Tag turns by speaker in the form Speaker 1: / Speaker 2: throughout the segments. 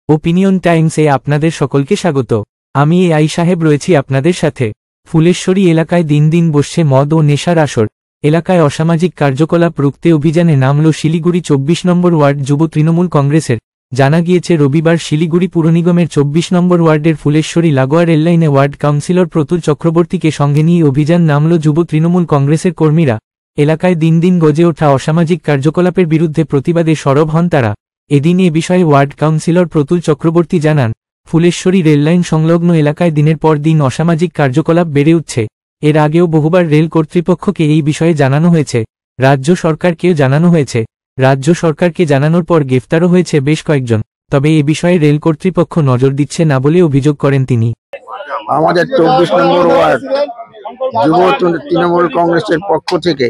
Speaker 1: Opinion টাইমসে আপনাদের সকলকে স্বাগত। আমি এআই সাহেব রয়েছি আপনাদের সাথে। ফুলেশ্বরী এলাকায় দিন দিন বসছে মদ ও নেশার আসর। এলাকায় অসামাজিক কার্যকলাপ রুখতে অভিযানে নামল শিলিগুড়ি 24 নম্বর ওয়ার্ড যুব তৃণমূল কংগ্রেসের। জানা গিয়েছে রবিবার শিলিগুড়ি পুর নিগমের 24 নম্বর ওয়ার্ডের ফুলেশ্বরী লাগোয়া রেললাইনে ওয়ার্ড কাউন্সিলর প্রতুল চক্রবর্তীকে সঙ্গে নিয়ে অভিযান নামল যুব তৃণমূল কংগ্রেসের কর্মীরা। এলাকায় দিন দিন গজে ওঠা অসামাজিক কার্যকলাপের বিরুদ্ধে প্রতিবাদে সরব হন তারা। এদিন এ বিষয়ে ওয়ার্ড কাউন্সিলর প্রতুল চক্রবর্তী জানান, ফুলেশ্বরী রেললাইন সংলগ্ন এলাকায় দিনের পর দিন অসামাজিক কার্যকলাপ বেড়ে উঠছে। এর আগেও বহুবার রেল কর্তৃপক্ষকে এই বিষয়ে জানানো হয়েছে, রাজ্য সরকারকেও জানানো হয়েছে। রাজ্য সরকারকে জানানোর পর গ্রেফতারও হয়েছে বেশ কয়েকজন, তবে এ বিষয়ে রেল কর্তৃপক্ষ নজর দিচ্ছে না বলে অভিযোগ করেন তিনি।
Speaker 2: আমাদের 24 নম্বর ওয়ার্ড যুব তৃণমূল কংগ্রেসের পক্ষ থেকে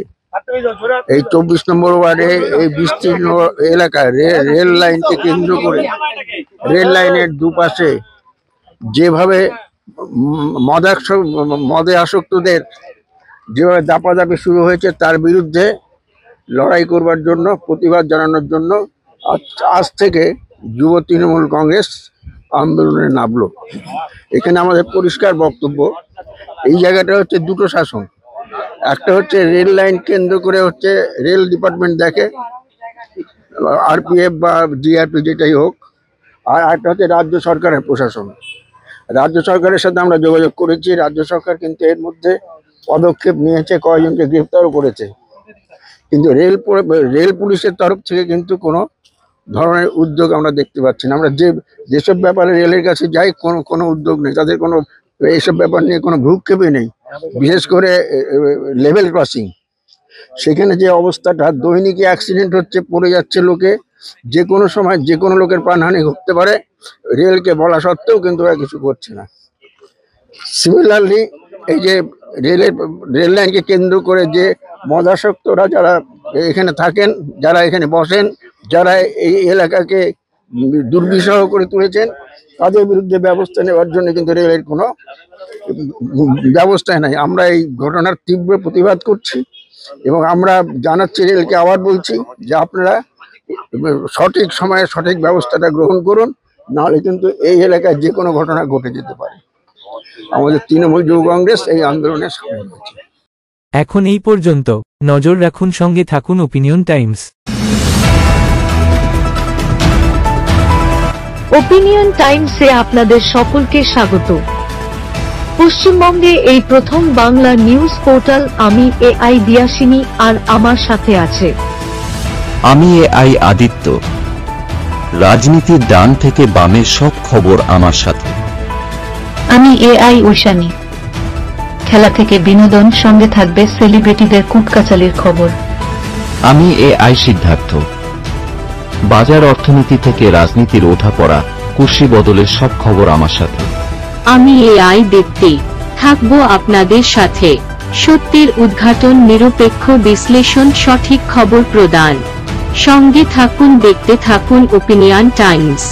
Speaker 2: এই 24 নম্বর ওয়ার্ডে এই বিস্তীর্ণ এলাকায় রেল লাইনকে কেন্দ্র করে রেল লাইনের দুপাশে যেভাবে মদে আসক্তদের যেভাবে দাপাদাপি শুরু হয়েছে তার বিরুদ্ধে লড়াই করবার জন্য, প্রতিবাদ জানানোর জন্য আজ থেকে যুব তৃণমূল কংগ্রেস আন্দোলনে নামলো। এখানে আমাদের পরিষ্কার বক্তব্য, এই জায়গাটা হচ্ছে দুটো শাসন। একটা হচ্ছে রেল লাইন কেন্দ্র করে হচ্ছে রেল ডিপার্টমেন্ট দেখে, আরপিএফ বা জিআরপি যেটাই হোক, আর একটা হচ্ছে রাজ্য সরকারের প্রশাসন। রাজ্য সরকারের সাথে আমরা যোগাযোগ করেছি, রাজ্য সরকার কিন্তু এর মধ্যে পদক্ষেপ নিয়েছে, কয়েকজনকে গ্রেফতারও করেছে, কিন্তু রেল পুলিশের তরফ থেকে কিন্তু কোনো ধরনের উদ্যোগ আমরা দেখতে পাচ্ছি না। আমরা যেসব ব্যাপারে রেলের কাছে যাই কোনো উদ্যোগ নেই, তাদের কোনো এইসব ব্যাপার নিয়ে কোনো ভ্রুক্ষেপই নেই। বিশেষ করে লেভেল ক্রসিং, সেখানে যে অবস্থাটা, দৈনিক অ্যাক্সিডেন্ট হচ্ছে, পড়ে যাচ্ছে লোকে, যে কোনো সময় যে কোনো লোকের প্রাণহানি ঘটতে পারে, রেলকে বলা সত্ত্বেও কিন্তু ওরা কিছু করছে না। সিমিলারলি এই যে রেল লাইনকে কেন্দ্র করে যে মদাসক্তরা যারা এখানে থাকেন, যারা এখানে বসেন, যারা এই এলাকাকে দুর্বিষহ করে তুলেছেন, তাদের বিরুদ্ধে ব্যবস্থা নেওয়ার জন্য কিন্তু রেলের কোনো ব্যবস্থা নাই। আমরা এই ঘটনার তীব্র প্রতিবাদ করছি এবং আমরা জানাচ্ছি রেলকে, আবার বলছি যে আপনারা সঠিক সময়ে সঠিক ব্যবস্থাটা গ্রহণ করুন, নাহলে কিন্তু এই এলাকায় যে কোনো ঘটনা ঘটে যেতে পারে। আমাদের তৃণমূল যুব কংগ্রেস এই আন্দোলনে সামিল হয়েছে।
Speaker 1: এখন এই পর্যন্ত। নজর রাখুন, সঙ্গে থাকুন ওপিনিয়ন টাইমস।
Speaker 3: ওপিনিয়ন টাইমসে আপনাদের সকলকে স্বাগত। পশ্চিমবঙ্গে এই প্রথম বাংলা নিউজ পোর্টাল। আমি এআই দিয়াসিনী, আর আমার সাথে আছে
Speaker 4: আমি এআই আদিত্য। রাজনীতির ডান থেকে বামের সব খবর আমার সাথে।
Speaker 5: আমি এআই ঐশানী। খেলা থেকে বিনোদন, সঙ্গে থাকবে সেলিব্রিটিদের কুটকাচালির খবর।
Speaker 4: আমি এআই সিদ্ধার্থ। বাজার অর্থনীতি থেকে রাজনীতির ওঠাপড়া, কুর্সি বদলের সব খবর আমার সাথে।
Speaker 6: আমি এআই দীপ্তি, থাকবো আপনাদের সাথে। সত্যের উদ্ঘাটন, নিরপেক্ষ বিশ্লেষণ, সঠিক খবর প্রদান। সঙ্গে থাকুন, দেখতে থাকুন ওপিনিয়ন টাইমস।